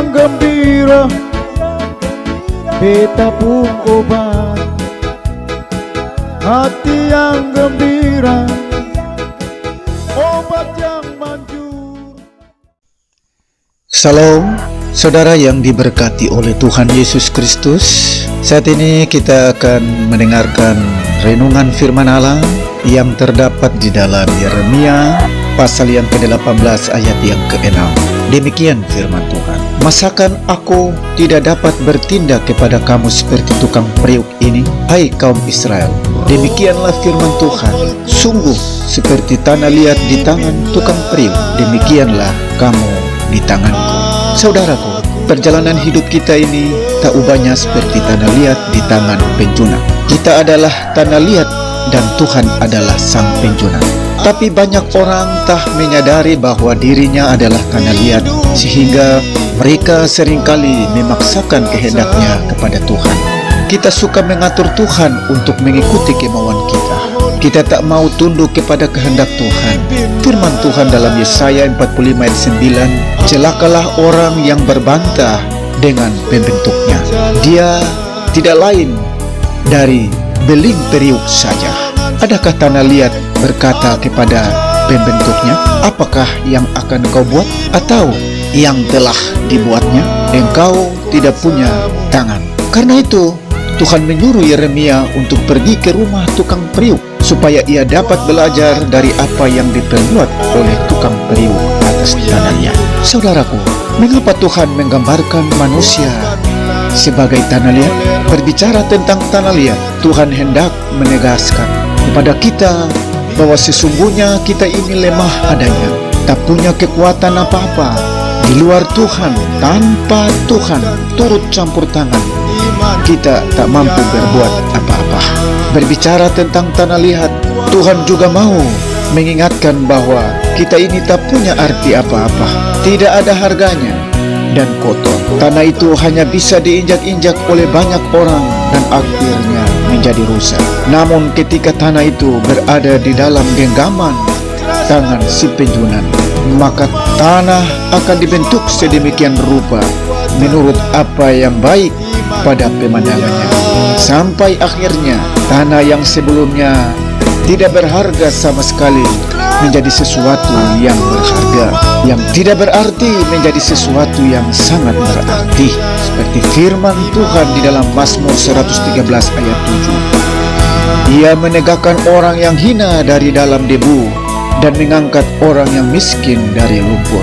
yang gembira, beta pun obat. Hati yang gembira, obat yang manjur. Salam, saudara yang diberkati oleh Tuhan Yesus Kristus. Saat ini kita akan mendengarkan renungan firman Allah yang terdapat di dalam Yeremia pasal yang ke-18 ayat yang ke-6. Demikian firman Tuhan. Masakan aku tidak dapat bertindak kepada kamu seperti tukang periuk ini, hai kaum Israel? Demikianlah firman Tuhan. Sungguh seperti tanah liat di tangan tukang periuk, demikianlah kamu di tanganku. Saudaraku, perjalanan hidup kita ini tak ubahnya seperti tanah liat di tangan penjuna. Kita adalah tanah liat dan Tuhan adalah sang penjuna. Tapi banyak orang tak menyadari bahwa dirinya adalah tanah liat, sehingga mereka seringkali memaksakan kehendaknya kepada Tuhan. Kita suka mengatur Tuhan untuk mengikuti kemauan kita. Kita tak mau tunduk kepada kehendak Tuhan. Firman Tuhan dalam Yesaya 45 ayat 9, celakalah orang yang berbantah dengan pembentuknya. Dia tidak lain dari beling periuk saja. Adakah tanah liat berkata kepada pembentuknya, apakah yang akan kau buat? Atau yang telah dibuatnya? Engkau tidak punya tangan. Karena itu Tuhan menyuruh Yeremia untuk pergi ke rumah tukang periuk, supaya ia dapat belajar dari apa yang diperbuat oleh tukang periuk atas tanah liat. Saudaraku, mengapa Tuhan menggambarkan manusia sebagai tanah liat? Berbicara tentang tanah liat, Tuhan hendak menegaskan kepada kita bahwa sesungguhnya kita ini lemah adanya, tak punya kekuatan apa-apa di luar Tuhan. Tanpa Tuhan turut campur tangan, kita tak mampu berbuat apa-apa. Berbicara tentang tanah liat, Tuhan juga mau mengingatkan bahwa kita ini tak punya arti apa-apa, tidak ada harganya dan kotor. Tanah itu hanya bisa diinjak-injak oleh banyak orang dan akhirnya menjadi rusak. Namun ketika tanah itu berada di dalam genggaman tangan si penjunan, maka tanah akan dibentuk sedemikian rupa menurut apa yang baik pada pemandangannya, sampai akhirnya tanah yang sebelumnya tidak berharga sama sekali menjadi sesuatu yang berharga, yang tidak berarti menjadi sesuatu yang sangat berarti, seperti firman Tuhan di dalam Mazmur 113 ayat 7. Ia menegakkan orang yang hina dari dalam debu dan mengangkat orang yang miskin dari lumpur,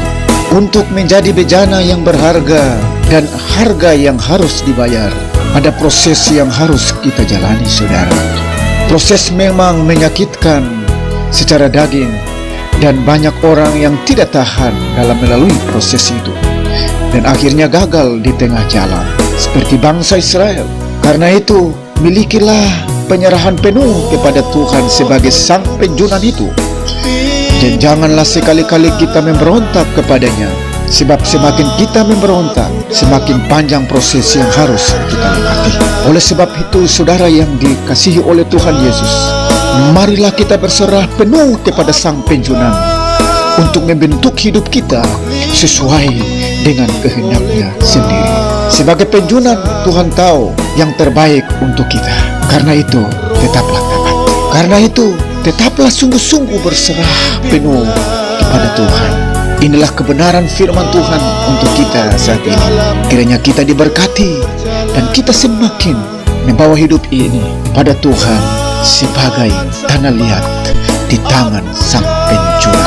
untuk menjadi bejana yang berharga dan harga yang harus dibayar. Ada proses yang harus kita jalani, saudara. Proses memang menyakitkan secara daging, dan banyak orang yang tidak tahan dalam melalui proses itu dan akhirnya gagal di tengah jalan, seperti bangsa Israel. Karena itu, milikilah penyerahan penuh kepada Tuhan sebagai sang penjunan itu, dan janganlah sekali-kali kita memberontak kepadanya, sebab semakin kita memberontak, semakin panjang proses yang harus kita lewati. Oleh sebab itu, saudara yang dikasihi oleh Tuhan Yesus, marilah kita berserah penuh kepada sang penjunan untuk membentuk hidup kita sesuai dengan kehendaknya sendiri. Sebagai penjunan, Tuhan tahu yang terbaik untuk kita. Karena itu, tetaplah taat. Karena itu, tetaplah sungguh-sungguh berserah penuh kepada Tuhan. Inilah kebenaran firman Tuhan untuk kita saat ini. Kiranya kita diberkati dan kita semakin membawa hidup ini pada Tuhan sebagai tanah liat di tangan sang penjunan.